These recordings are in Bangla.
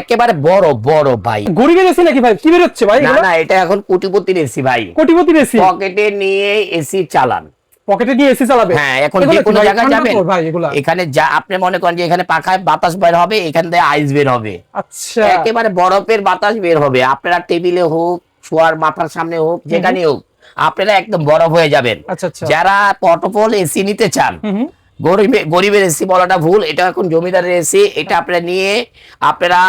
একেবারে বড় বড় ভাই। গরিবের এসি নাকি ভাই? কি বের হচ্ছে ভাই? না না, এটা এখন কোটিপতির এসি ভাই। কোটিপতির এসি? পকেটে নিয়ে এসি চালান। পকেটে নিয়ে এসি চালাবে? হ্যাঁ, এখন যে কোনো জায়গায় যাবেন ভাই এগুলা এখানে যা আপনি মনে করেন যে এখানে পাখায় বাতাস বের হবে, এখান থেকে আইস বের হবে। আচ্ছা, একেবারে বরফের বাতাস বের হবে। আপনারা টেবিলে হোক, শোয়ার মাথার সামনে হোক, যেখানে হোক আপনারা একদম বরফ হয়ে যাবেন। আচ্ছা আচ্ছা। যারা পটপল এসি নিতে চান, গরিবের এসি বলাটা ভুল, এটা এখন জমিদারের এসি। এটা আপনারা নিয়ে আপনারা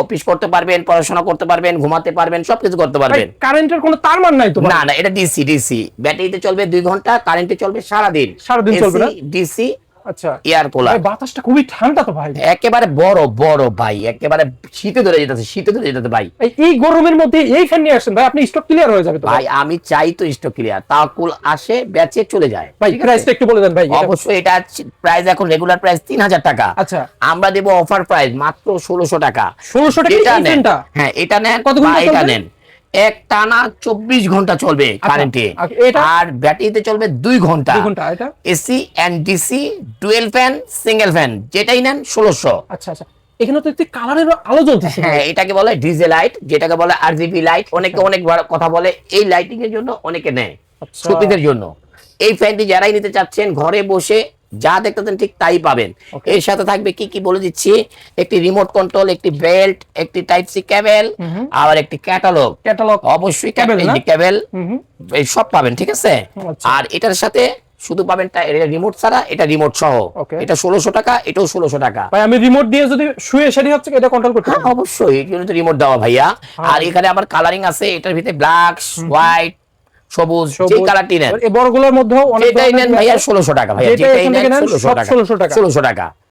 অফিস করতে পারবেন, পড়াশোনা করতে পারবেন, ঘুমাতে পারবেন, সবকিছু করতে পারবেন। কারেন্টের কোনো তারমান নাই তো? না না, এটা ডিসি। ব্যাটারিতে চলবে 2 ঘন্টা, কারেন্টে চলবে সারাদিন। সারাদিন চলবে না? ডিসি। আচ্ছা, এয়ার কুলার। বাতাসটা খুবই ঠান্ডা তো ভাই। একেবারে বড় বড় ভাই, একেবারে শীতে ধরে যেতেছে ভাই। এই গরমের মধ্যে এই ফ্যান নিয়ে আসেন ভাই, আপনি স্টক ক্লিয়ার হয়ে যাবে তো ভাই। আমি চাই তো স্টক ক্লিয়ার, তাকুল আসে বেচে চলে যায় ভাই। প্রাইসটা একটু বলে দেন ভাই। অবশ্যই এটা প্রাইস এখন রেগুলার প্রাইস 3000 টাকা। আচ্ছা, আমরা দেব অফার প্রাইস মাত্র 1600 টাকা। 1600 টাকা এই ফ্যানটা? হ্যাঁ, এটা নেন। কত ঘন্টা এটা চলবে? নেন, এক টানা 24 ঘন্টা চলবে কারেন্টে। এটা? আর ব্যাটারিতে চলবে 2 ঘন্টা। 2 ঘন্টা। এটা AC and DC, dual fan, single fan, যেটাই নেন 1600। আচ্ছা আচ্ছা। এখানে তো একটি কালারের আলো জ্বলতেছে। হ্যাঁ, এটাকে বলে ডিজে লাইট, যেটাকে বলে আরজিবি লাইট। অনেকে অনেক কথা বলে। এই লাইটিং এর জন্য অনেকে নেয় শোপিসের জন্য। এই ফ্যানটি যারাই নিতে চাচ্ছেন ঘরে বসে যা দেখতেছেন ঠিক তাই পাবেন। এর সাথে থাকবে কি কি বলে দিচ্ছি, একটি রিমোট কন্ট্রোল, একটি বেল্ট, একটি টাইপ সি কেবল, আর একটি ক্যাটালগ। অবশ্যই কেবল এই সব পাবেন, ঠিক আছে? আর এটার সাথে শুধু পাবেন রিমোট ছাড়া, এটা রিমোট সহ। এটা 1600 টাকা, এটাও 1600 টাকা। ভাই আমি রিমোট দিয়ে যদি শুয়ে সেটি হচ্ছে এটা কন্ট্রোল করতে পারবো? অবশ্যই, এর জন্য তো রিমোট দেওয়া ভাইয়া। আর এখানে আবার কালারিং আছে, এটার ভিতরে ব্ল্যাক, হোয়াইট, সবুজ, যে কালারটি নেন। এই বড়গুলোর মধ্যেও অনেক যেটাই নেন ভাইয়া 1600 টাকা ভাইয়া। যেটাই নেন 1600 টাকা। 1600 টাকা।